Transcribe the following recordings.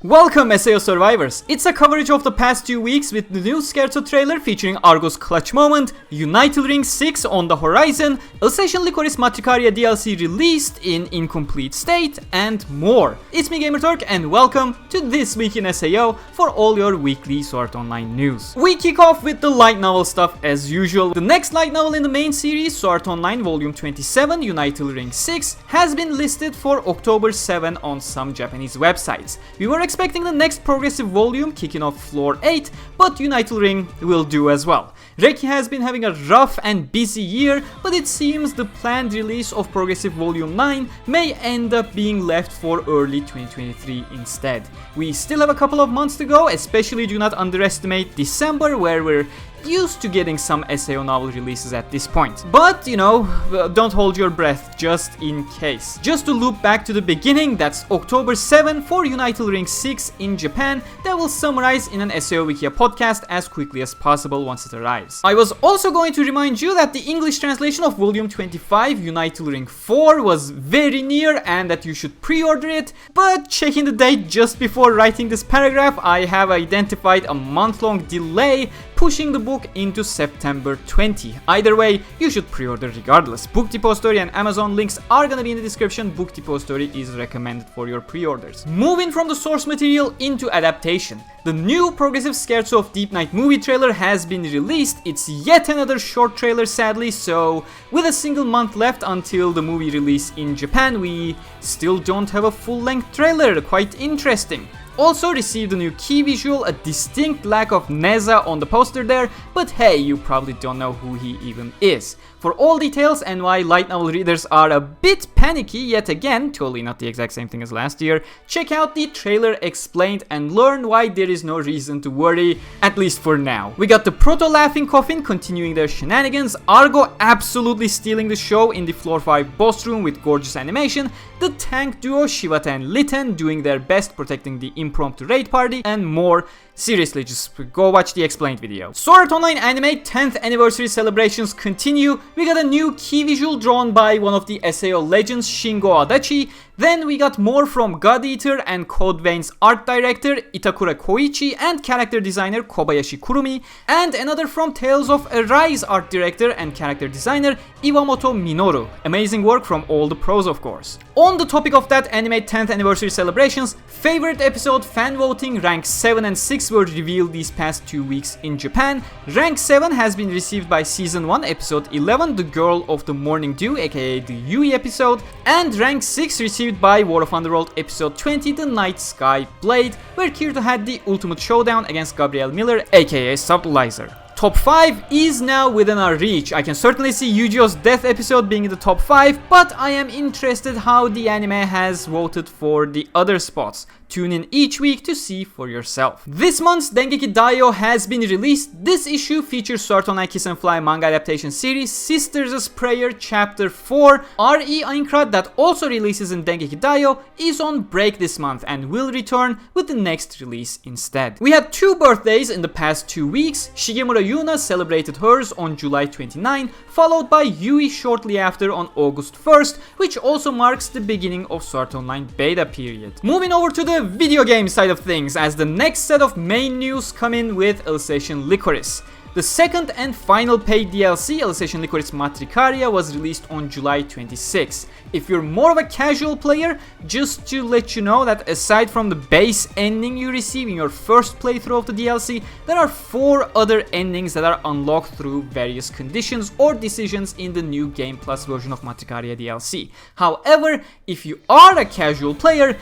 Welcome SAO survivors! It's a coverage of the past 2 weeks with the new Scherzo trailer featuring Argo's clutch moment, Unital Ring 6 on the horizon, Alicization Lycoris Matricaria DLC released in incomplete state, and more. It's me Gamerturk and welcome to This Week in SAO for all your weekly Sword Online news. We kick off with the light novel stuff as usual. The next light novel in the main series, Sword Online Volume 27, Unital Ring 6, has been listed for October 7 on some Japanese websites. We were expecting the next progressive volume kicking off floor 8, but Unital Ring will do as well. Reki has been having a rough and busy year, but it seems the planned release of Progressive Volume 9 may end up being left for early 2023 instead. We still have a couple of months to go, especially do not underestimate December, where we're used to getting some SAO novel releases at this point. But, you know, don't hold your breath just in case. Just to loop back to the beginning, that's October 7 for Unital Ring 6 in Japan that will summarize in an SAO Wikia podcast as quickly as possible once it arrives. I was also going to remind you that the English translation of Volume 25, Unital Ring 4, was very near and that you should pre-order it, but checking the date just before writing this paragraph, I have identified a month-long delay pushing the book into September 20. Either way, you should pre-order regardless. Book Depository and Amazon links are gonna be in the description. Book Depository is recommended for your pre-orders. Moving from the source material into adaptation. The new Progressive Scherzo of Deep Night movie trailer has been released. It's yet another short trailer sadly, so with a single month left until the movie release in Japan, we still don't have a full-length trailer. Quite interesting. Also received a new key visual, a distinct lack of Neza on the poster there, but hey, you probably don't know who he even is. For all details and why light novel readers are a bit panicky yet again, totally not the exact same thing as last year, check out the trailer explained and learn why there is no reason to worry, at least for now. We got the Proto Laughing Coffin continuing their shenanigans, Argo absolutely stealing the show in the floor 5 boss room with gorgeous animation, the tank duo Shivata and Litten doing their best protecting the impromptu raid party, and more. Seriously, just go watch the explained video. Sword Online Anime 10th anniversary celebrations continue. We got a new key visual drawn by one of the SAO legends, Shingo Adachi. Then we got more from God Eater and Code Vein's art director Itakura Koichi and character designer Kobayashi Kurumi, and another from Tales of Arise art director and character designer Iwamoto Minoru. Amazing work from all the pros, of course. On the topic of that anime 10th anniversary celebrations, favorite episode fan voting rank 7 and 6 were revealed these past 2 weeks in Japan. Rank 7 has been received by Season 1 episode 11, The Girl of the Morning Dew aka the Yui episode, and rank 6 received by War of Underworld episode 20, The Night Sky Blade, where Kirito had the ultimate showdown against Gabrielle Miller aka Subtilizer. Top 5 is now within our reach. I can certainly see Yu-Gi-Oh's Death episode being in the top 5, but I am interested how the anime has voted for the other spots. Tune in each week to see for yourself. This month's Dengeki Daioh has been released. This issue features Sword Online Kiss and Fly manga adaptation series Sisters' Prayer Chapter 4. RE Aincrad, that also releases in Dengeki Daioh, is on break this month and will return with the next release instead. We had 2 birthdays in the past 2 weeks. Shigemura Yuuna celebrated hers on July 29, followed by Yui shortly after on August 1st, which also marks the beginning of Sword Online beta period. Moving over to the video game side of things, as the next set of main news come in with Alicization Lycoris. The second and final paid DLC, Alicization Lycoris Matricaria, was released on July 26. If you're more of a casual player, just to let you know that aside from the base ending you receive in your first playthrough of the DLC, there are 4 other endings that are unlocked through various conditions or decisions in the new Game Plus version of Matricaria DLC. However, if you are a casual player,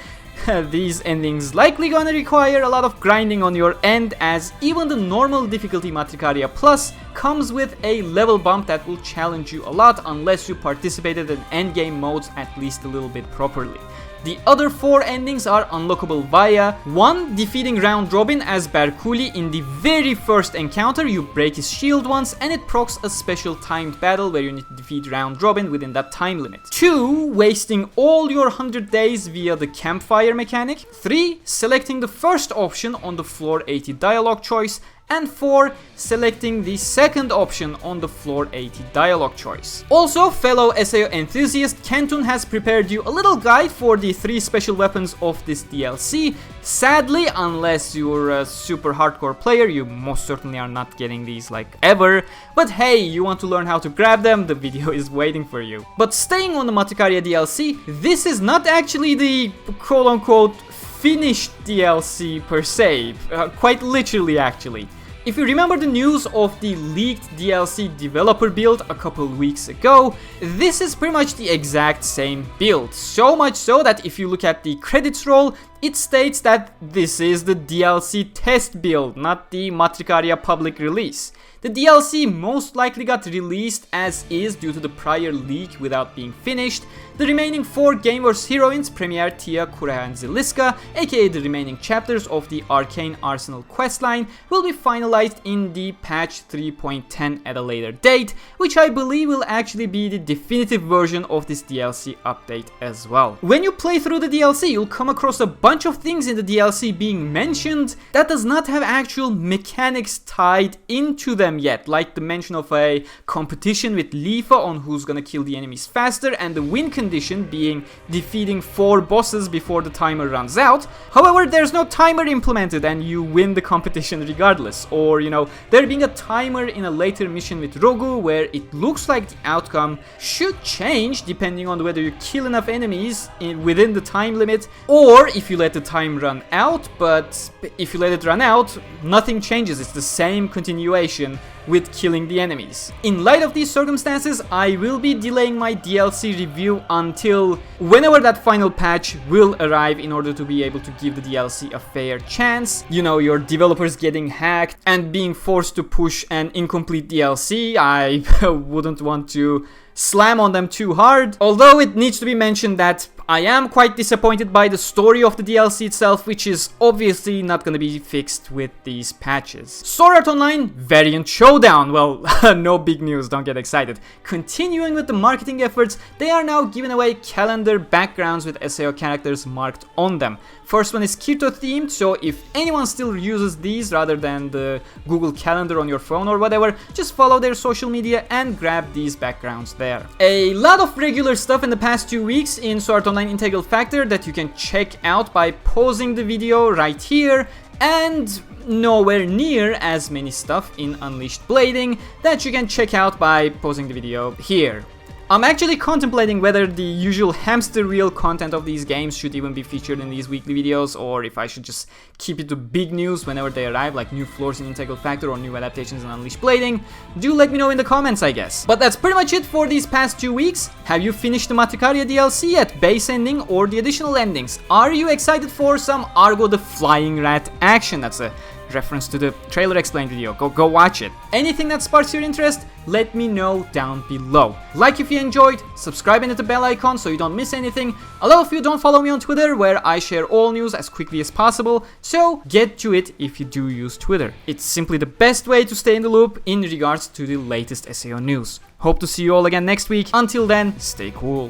these endings likely gonna require a lot of grinding on your end, as even the normal difficulty Matricaria Plus comes with a level bump that will challenge you a lot unless you participated in endgame modes at least a little bit properly. The other 4 endings are unlockable via 1. Defeating Round Robin as Berkuli in the very first encounter. You break his shield once and it procs a special timed battle where you need to defeat Round Robin within that time limit. 2. Wasting all your 100 days via the campfire mechanic. 3. Selecting the first option on the floor 80 dialogue choice. and 4. Selecting the second option on the floor 80 dialogue choice. Also, fellow SAO enthusiast, Kentun has prepared you a little guide for the 3 special weapons of this DLC. Sadly, unless you're a super hardcore player, you most certainly are not getting these like ever. But hey, you want to learn how to grab them, the video is waiting for you. But staying on the Matricaria DLC, this is not actually the quote-unquote finished DLC per se, quite literally actually. If you remember the news of the leaked DLC developer build a couple weeks ago, this is pretty much the exact same build. So much so that if you look at the credits roll, it states that this is the DLC test build, not the Matricaria public release. The DLC most likely got released as is due to the prior leak without being finished. The remaining 4 Gameverse heroines, Premier, Tia, Kureha and Ziliska, aka the remaining chapters of the Arcane Arsenal questline, will be finalized in the patch 3.10 at a later date, which I believe will actually be the definitive version of this DLC update as well. When you play through the DLC, you'll come across a bunch of things in the DLC being mentioned that does not have actual mechanics tied into them yet, like the mention of a competition with Lifa on who's gonna kill the enemies faster, and the win condition being defeating 4 bosses before the timer runs out. However, there's no timer implemented and you win the competition regardless. Or, you know, there being a timer in a later mission with Rogu where it looks like the outcome should change depending on whether you kill enough enemies within the time limit, or if you let the time run out. But if you let it run out, nothing changes, it's the same continuation with killing the enemies. In light of these circumstances, I will be delaying my DLC review until whenever that final patch will arrive in order to be able to give the DLC a fair chance. You know, your developers getting hacked and being forced to push an incomplete DLC, I wouldn't want to slam on them too hard. Although it needs to be mentioned that I am quite disappointed by the story of the DLC itself, which is obviously not gonna be fixed with these patches. Sword Art Online Variant Showdown. Well, no big news, don't get excited. Continuing with the marketing efforts, they are now giving away calendar backgrounds with SAO characters marked on them. First one is Kirito themed, so if anyone still uses these rather than the Google Calendar on your phone or whatever, just follow their social media and grab these backgrounds there. A lot of regular stuff in the past 2 weeks in Sword Art Online Integral Factor that you can check out by pausing the video right here, and nowhere near as many stuff in Unleashed Blading that you can check out by pausing the video here. I'm actually contemplating whether the usual hamster wheel content of these games should even be featured in these weekly videos, or if I should just keep it to big news whenever they arrive, like new floors in Integral Factor or new adaptations in Unleashed Blading. Do let me know in the comments, I guess. But that's pretty much it for these past 2 weeks. Have you finished the Matricaria DLC yet, base ending or the additional endings? Are you excited for some Argo the Flying Rat action? That's a reference to the trailer explained video. Go watch it. Anything that sparks your interest, let me know down below. Like if you enjoyed, subscribe and hit the bell icon so you don't miss anything. A lot of you don't follow me on Twitter, where I share all news as quickly as possible, so get to it if you do use Twitter. It's simply the best way to stay in the loop in regards to the latest SAO news. Hope to see you all again next week. Until then, stay cool.